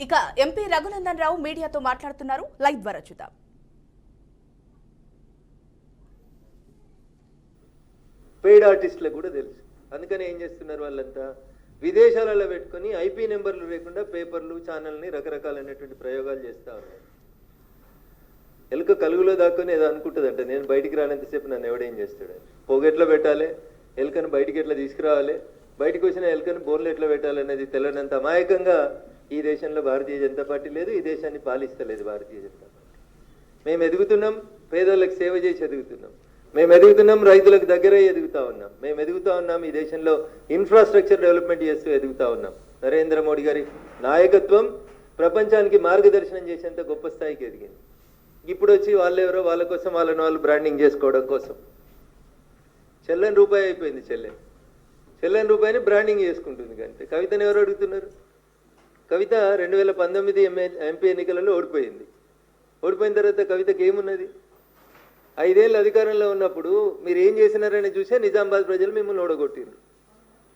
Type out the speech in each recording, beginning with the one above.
ఇక ఎంపీ రఘునందన్ రావు మీడియాతో మాట్లాడుతున్నారు. లైవ్ ద్వారా చూద్దాం. పెయిడ్ ఆర్టిస్టులకు కూడా తెలుసు. అందుకని ఏం చేస్తున్నారు వాళ్ళంతా విదేశాలలో పెట్టుకొని ఐపీ నెంబర్లు లేకుండా పేపర్లు ఛానల్ని రకరకాలైనటువంటి ప్రయోగాలు చేస్తూ ఉన్నారు. ఎలుక కలుగులో దాక్కుని ఏదో అనుకుంటుందంట, నేను బయటికి రానంతసేపు నన్ను ఎవడేం చేస్తాడు, పొగెట్లా పెట్టాలి, ఎలుకను బయటికి ఎట్లా తీసుకురావాలి, బయటకు వచ్చిన ఎలుకను బోర్లు ఎట్లా పెట్టాలనేది తెలియనంత అమాయకంగా ఈ దేశంలో భారతీయ జనతా పార్టీ లేదు, ఈ దేశాన్ని పాలిస్తలేదు భారతీయ జనతా పార్టీ. మేము ఎదుగుతున్నాం, పేదోళ్ళకి సేవ చేసి ఎదుగుతున్నాం, మేము ఎదుగుతున్నాం, రైతులకు దగ్గర ఎదుగుతా ఉన్నాం, మేము ఎదుగుతా ఉన్నాం, ఈ దేశంలో ఇన్ఫ్రాస్ట్రక్చర్ డెవలప్మెంట్ చేస్తూ ఎదుగుతా ఉన్నాం. నరేంద్ర మోడీ గారి నాయకత్వం ప్రపంచానికి మార్గదర్శనం చేసేంత గొప్ప స్థాయికి ఎదిగింది. ఇప్పుడు వచ్చి వాళ్ళెవరో వాళ్ళ కోసం వాళ్ళని వాళ్ళు బ్రాండింగ్ చేసుకోవడం కోసం చెల్లని రూపాయి అయిపోయింది. చెల్లని రూపాయిని బ్రాండింగ్ చేసుకుంటుంది. కంటే కవితను ఎవరు అడుగుతున్నారు? కవిత 2019 ఎంపీ ఎన్నికలలో ఓడిపోయింది. ఓడిపోయిన తర్వాత కవితకి ఏమున్నది? 5 ఏళ్ళు అధికారంలో ఉన్నప్పుడు మీరు ఏం చేసినారని చూసే నిజామాబాద్ ప్రజలు మిమ్మల్ని ఓడగొట్టిండ్రు.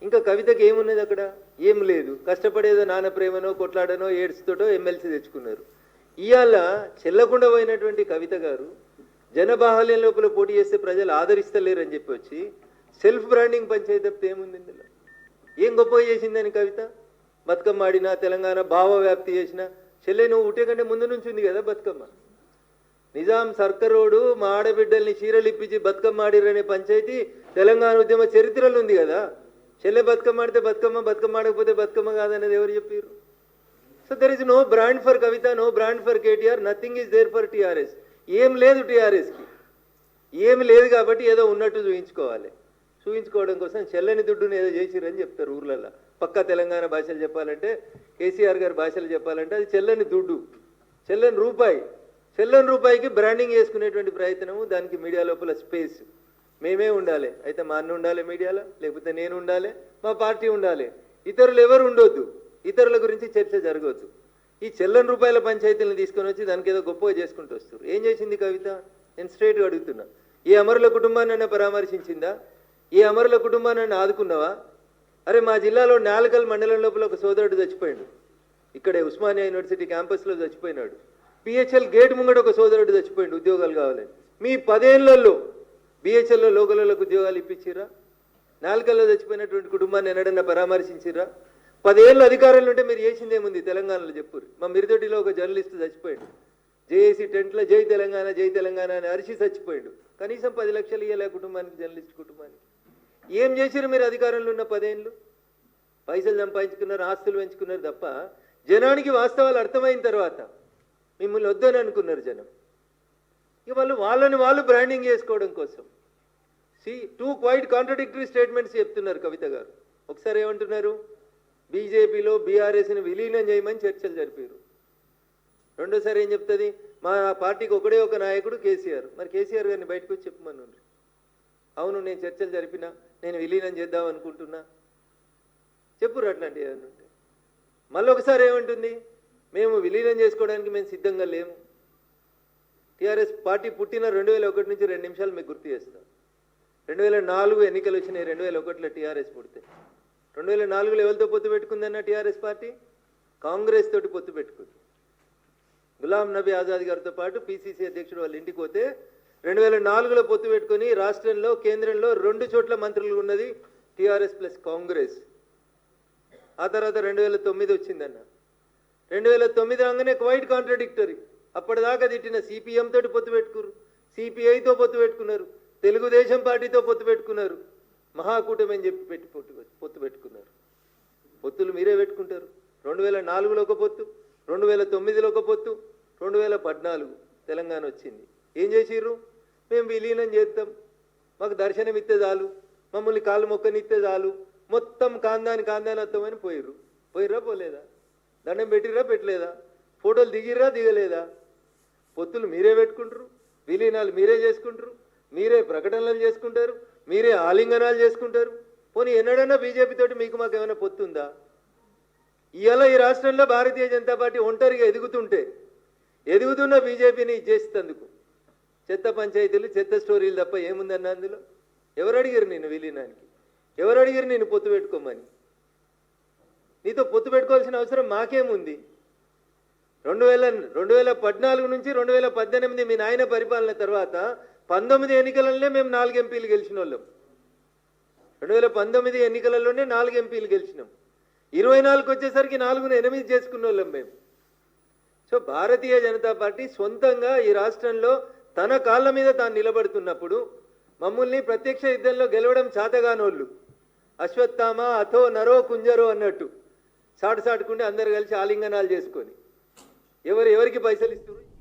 ఇంకా కవితకి ఏమున్నది అక్కడ? ఏం లేదు. కష్టపడేదో నాన్న ప్రేమనో కొట్లాడనో ఏడ్చుతోటో ఎమ్మెల్సీ తెచ్చుకున్నారు. ఇవాళ చెల్లకుండా పోయినటువంటి కవిత గారు జనబాహల్యం లోపల పోటీ చేస్తే ప్రజలు ఆదరిస్తలేరని చెప్పి వచ్చి సెల్ఫ్ బ్రాండింగ్ పంచాయతీ తప్పితే ఏముంది ఇందులో? ఏం గొప్పగా చేసిందని కవిత? బతుకమ్మ ఆడినా, తెలంగాణ భావ వ్యాప్తి చేసిన చెల్లె నువ్వు ఉట్టే కంటే ముందు నుంచి ఉంది కదా బతుకమ్మ. నిజాం సర్కరోడు మా ఆడబిడ్డల్ని చీరలు ఇప్పించి బతుకమ్మ ఆడిరనే పంచాయతీ తెలంగాణ ఉద్యమ చరిత్రలో ఉంది కదా. చెల్లె బతుకమ్మ ఆడితే బతుకమ్మ, బతుకమ్మ ఆడకపోతే బతుకమ్మ కాదనేది ఎవరు చెప్పారు? So there is no brand for Kavitha, no brand for KTR, nothing is there for TRS. ఏం లేదు టీఆర్ఎస్కి, ఏమి లేదు కాబట్టి ఏదో ఉన్నట్టు చూపించుకోవాలి. చూపించుకోవడం కోసం చెల్లని దుడ్డుని ఏదో చేసిరని చెప్తారు ఊర్లలో. పక్కా తెలంగాణ భాషలు చెప్పాలంటే, కేసీఆర్ గారి భాషలు చెప్పాలంటే అది చెల్లని దుడ్డు, చెల్లని రూపాయి. చెల్లని రూపాయికి బ్రాండింగ్ చేసుకునేటువంటి ప్రయత్నము, దానికి మీడియా లోపల స్పేస్ మేమే ఉండాలి. అయితే మా అన్న ఉండాలి మీడియాలో, లేకపోతే నేను ఉండాలి, మా పార్టీ ఉండాలి, ఇతరులు ఎవరు ఉండొద్దు, ఇతరుల గురించి చర్చ జరగవద్దు. ఈ చెల్లని రూపాయల పంచాయతీలను తీసుకొని వచ్చి దానికి ఏదో గొప్పగా చేసుకుంటూ వస్తారు. ఏం చేసింది కవిత? నేను స్ట్రైట్గా అడుగుతున్నా. ఏ అమరుల కుటుంబాన్ని పరామర్శించిందా? ఏ అమరుల కుటుంబాన్ని ఆదుకున్నావా? అరే మా జిల్లాలో నాలుకల్ మండలం లోపల ఒక సోదరుడు చచ్చిపోయాడు. ఇక్కడే ఉస్మానియా యూనివర్సిటీ క్యాంపస్లో చచ్చిపోయినాడు. పిహెచ్ఎల్ గేట్ ముంగట ఒక సోదరుడు చచ్చిపోయాడు ఉద్యోగాలు కావాలని. మీ 10 ఏళ్లలో బిహెచ్ఎల్లో లోకలకు ఉద్యోగాలు ఇప్పించిరా? నాలుకల్లో చచ్చిపోయినటువంటి కుటుంబాన్ని ఎన్నడన్నా పరామర్శించిరా? 10 ఏళ్ళు అధికారంలో ఉంటే మీరు చేసిందేముంది తెలంగాణలో చెప్పురు. మా మిరిదొడ్డిలో ఒక జర్నలిస్ట్ చచ్చిపోయాడు. జేఏసీ టెంట్లో జై తెలంగాణ జై తెలంగాణ అని అరిచి చచ్చిపోయాడు. కనీసం 10 లక్షలు ఇవ్వలే కుటుంబానికి, జర్నలిస్ట్ కుటుంబానికి. ఏం చేశారు మీరు అధికారంలో ఉన్న 10 ఏళ్ళు? పైసలు సంపాదించుకున్నారు, ఆస్తులు పెంచుకున్నారు తప్ప జనానికి వాస్తవాలు అర్థమైన తర్వాత మిమ్మల్ని వద్దని అనుకున్నారు జనం. ఇక వాళ్ళని వాళ్ళు బ్రాండింగ్ చేసుకోవడం కోసం టూ క్వైట్ కాంట్రడిక్టరీ స్టేట్మెంట్స్ చెప్తున్నారు కవిత గారు. ఒకసారి ఏమంటున్నారు? బీజేపీలో బీఆర్ఎస్ని విలీనం చేయమని చర్చలు జరిపారు. రెండోసారి ఏం చెప్తుంది? మా పార్టీకి ఒకడే ఒక నాయకుడు కేసీఆర్. మరి కేసీఆర్ గారిని బయటకు వచ్చి చెప్పమని. అవును నేను చర్చలు జరిపినా, నేను విలీనం చేద్దాం అనుకుంటున్నా, చెప్పురు అట్లాంటి ఏమన్నా ఉంటే. మళ్ళీ ఒకసారి ఏమంటుంది? మేము విలీనం చేసుకోవడానికి మేము సిద్ధంగా లేము. టీఆర్ఎస్ పార్టీ పుట్టిన 2001 నుంచి 2 నిమిషాలు మీకు గుర్తు చేస్తాం. 2004 ఎన్నికలు వచ్చినాయి. 2001లో టీఆర్ఎస్ పుడితే 2004లో ఎవరితో పొత్తు పెట్టుకుందన్న టీఆర్ఎస్ పార్టీ? కాంగ్రెస్ తోటి పొత్తు పెట్టుకుంది. గులాం నబీ ఆజాద్ గారితో పాటు పిసిసి అధ్యక్షుడు వాళ్ళ ఇంటికి పోతే 2004లో పొత్తు పెట్టుకుని రాష్ట్రంలో కేంద్రంలో 2 చోట్ల మంత్రులు ఉన్నది టీఆర్ఎస్ ప్లస్ కాంగ్రెస్. ఆ తర్వాత 2009 వచ్చిందన్న. 2009 రాగానే క్వైట్ కాంట్రడిక్టరీ. అప్పటిదాకా తిట్టిన సిపిఎం తోటి పొత్తు పెట్టుకున్నారు, సిపిఐతో పొత్తు పెట్టుకున్నారు, తెలుగుదేశం పార్టీతో పొత్తు పెట్టుకున్నారు, మహాకూటమి అని చెప్పి పొత్తు పెట్టుకున్నారు. పొత్తులు మీరే పెట్టుకుంటారు. 2004లో ఒక పొత్తు, 2009లో ఒక పొత్తు, 2014 తెలంగాణ వచ్చింది. ఏం చేసిర్రు? మేము విలీనం చేస్తాం, మాకు దర్శనం ఇస్తే చాలు, మమ్మల్ని కాళ్ళు మొక్కనిస్తే చాలు, మొత్తం కాందాని వస్తామని పోయిర్రా పోలేదా? దండం పెట్టిర్రా పెట్టలేదా? ఫోటోలు దిగిర్రా దిగలేదా? పొత్తులు మీరే పెట్టుకుంటారు, విలీనాలు మీరే చేసుకుంటారు, మీరే ప్రకటనలు చేసుకుంటారు, మీరే ఆలింగనాలు చేసుకుంటారు. పోనీ ఎన్నడన్నా బీజేపీ తోటి మీకు మాకు ఏమైనా పొత్తుందా? ఇవాళ ఈ రాష్ట్రంలో భారతీయ జనతా పార్టీ ఒంటరిగా ఎదుగుతున్న బీజేపీని ఇచ్చేసేందుకు చెత్త పంచాయతీలు, చెత్త స్టోరీలు తప్ప ఏముందన్న అందులో? ఎవరు అడిగారు నేను విలీనానికి? ఎవరు అడిగారు నేను పొత్తు పెట్టుకోమని? నీతో పొత్తు పెట్టుకోవాల్సిన అవసరం మాకేముంది? 2014 నుంచి 2018 మీ నాయన పరిపాలన తర్వాత 19 ఎన్నికలలోనే మేము 4 ఎంపీలు గెలిచిన వాళ్ళం. 2019 ఎన్నికలలోనే 4 ఎంపీలు గెలిచినాం. 24 వచ్చేసరికి 4ను 8 చేసుకున్న వాళ్ళం మేము. సో భారతీయ జనతా పార్టీ సొంతంగా ఈ రాష్ట్రంలో తన కాళ్ళ మీద తాను నిలబడుతున్నప్పుడు మమ్మల్ని ప్రత్యక్ష యుద్ధంలో గెలవడం చాతగానోళ్ళు, అశ్వత్థామ అథో నరో కుంజరో అన్నట్టు సాటుకుంటే అందరు కలిసి ఆలింగనాలు చేసుకొని ఎవరికి పైసలు ఇస్తున్నారు.